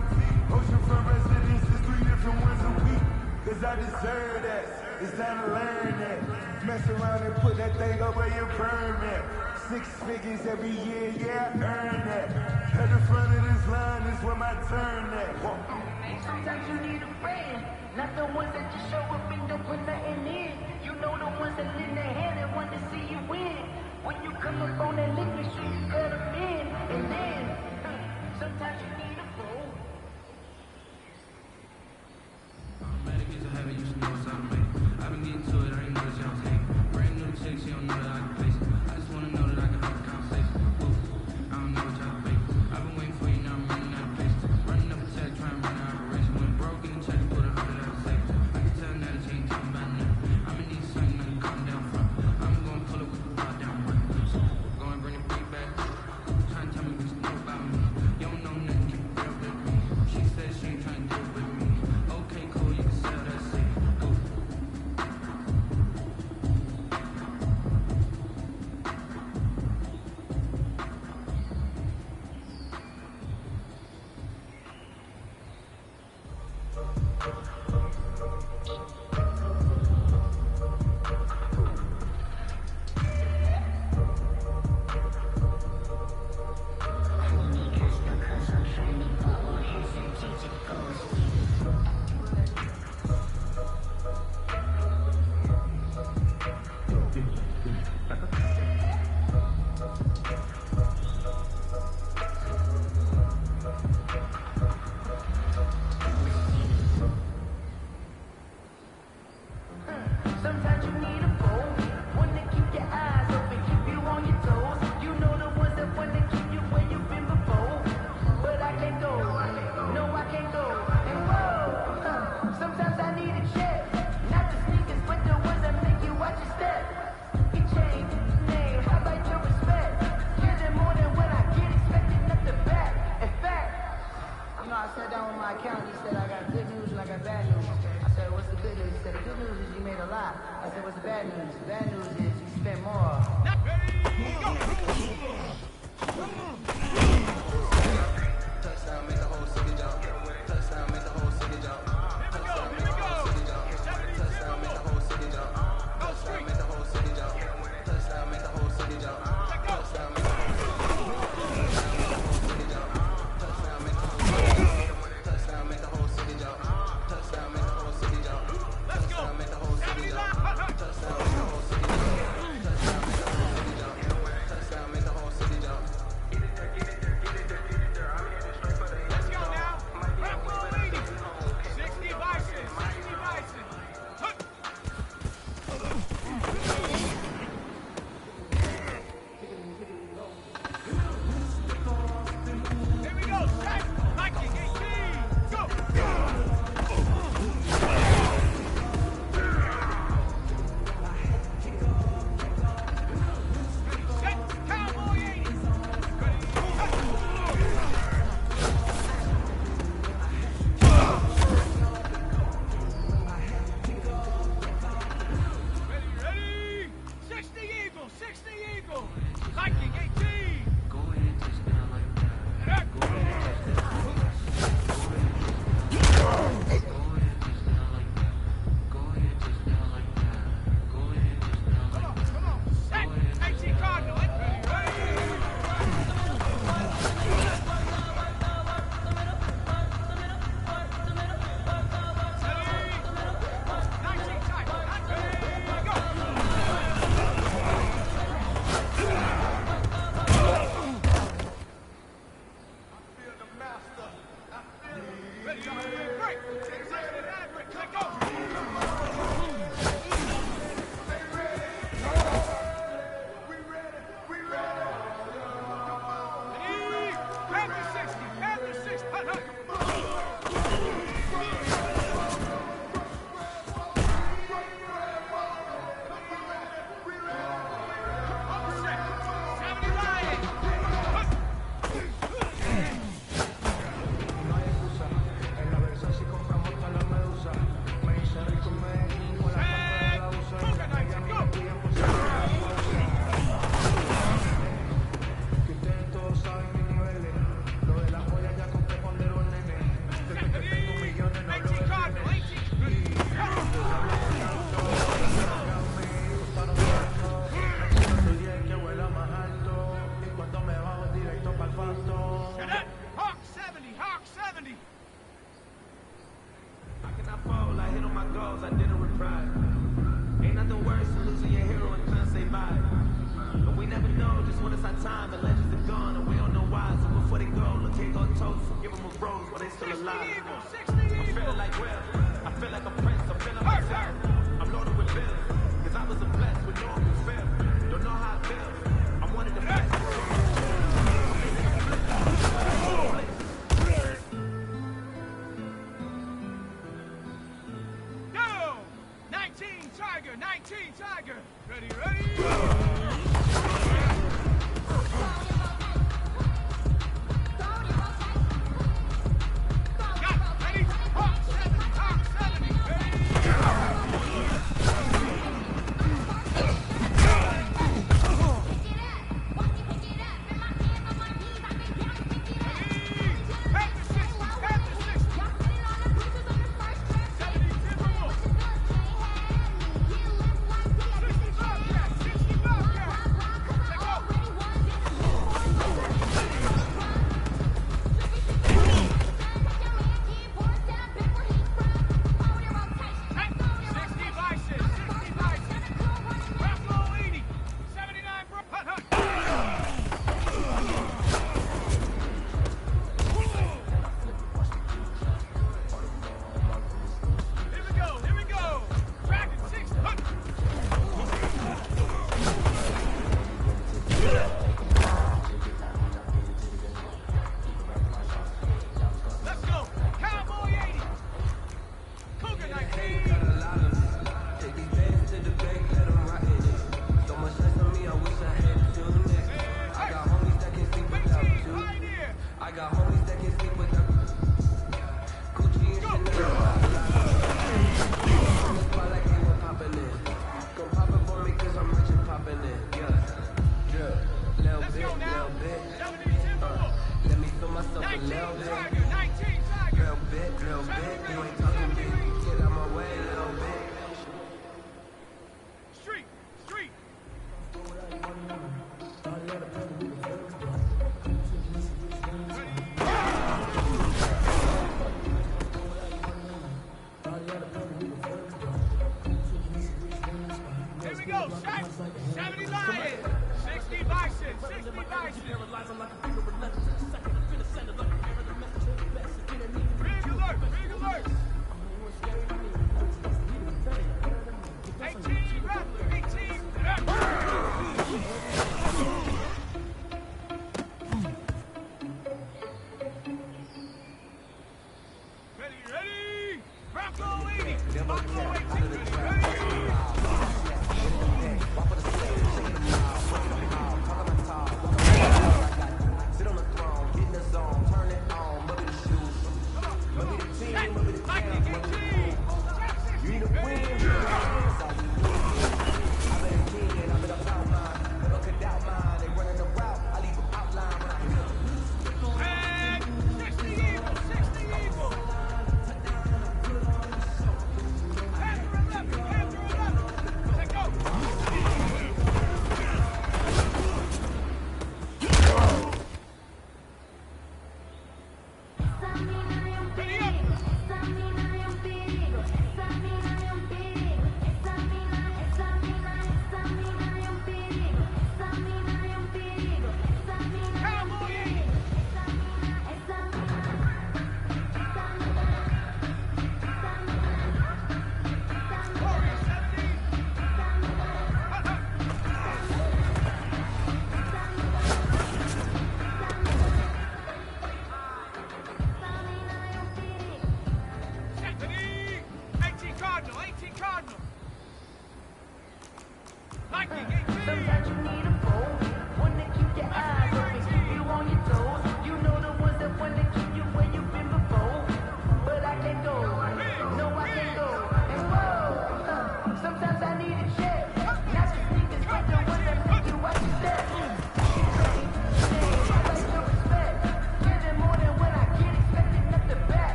Oceanfront residences, 3 different ones a week. Cause I deserve that, it's time to learn that. Mess around and put that thing up where you permit. 6 figures every year, yeah, I earn that. At the front of this line is where my turn at. Sometimes you need a friend, not the ones that just show up and don't put nothing in. You know the ones that lend their hand and want to see you win. When you come up on that lick, make sure you cut them in. And then, sometimes you need a fool. I've been getting to it, I ain't know that y'all take. Brand new chick, she don't know that I can face it. I just wanna know that I can have a conversation. Woo. I don't know what y'all fake. I've been waiting for you, now I'm running out of patience. Running up a check, trying to run an operation. When broke in the check, put 100 out of safe. I can tell now that you ain't talking about nothing. I'ma need something I can calm down from. I'm gonna pull it with the bar down front. So, go and bring the beat back. Trying to tell me what you know about me. You don't know nothing, keep it real with me. She said she ain't trying to deal with me. Okay, cool, you can sell that shit. Woo. Sometimes you need a fool, one to keep your eyes open, keep you on your toes. You know the ones that want to keep you where you've been before. But I can't go, no I can't go. And whoa, sometimes I need a check. Not the sneakers, but the ones that make you watch your step. You change name, how about your respect? Getting more than what I get, expecting nothing back. In fact, you know, I sat down with my accountant, he said I got good news and I got bad news. I said, what's the good news? He said, the good news is you made a lot. I said, what's the bad news? The bad news is you spent more. Touchdown, make the whole city jump. Touchdown, make the whole city jump. Touchdown, make the whole city jump. Touchdown, make the whole city jump. Touchdown, make the whole city jump. Touchdown, make the whole city jump. Touchdown, make the whole city jump. Touchdown, make the whole city jump. Touchdown, make the whole city jump. Touchdown, make the whole city jump. Touchdown, make the whole city jump. Touchdown, make the whole city jump. Touchdown, make the whole city jump. Touchdown, make the whole city jump. Get it there, get it there, get it there. I'm headed straight for the let's go now. Evil.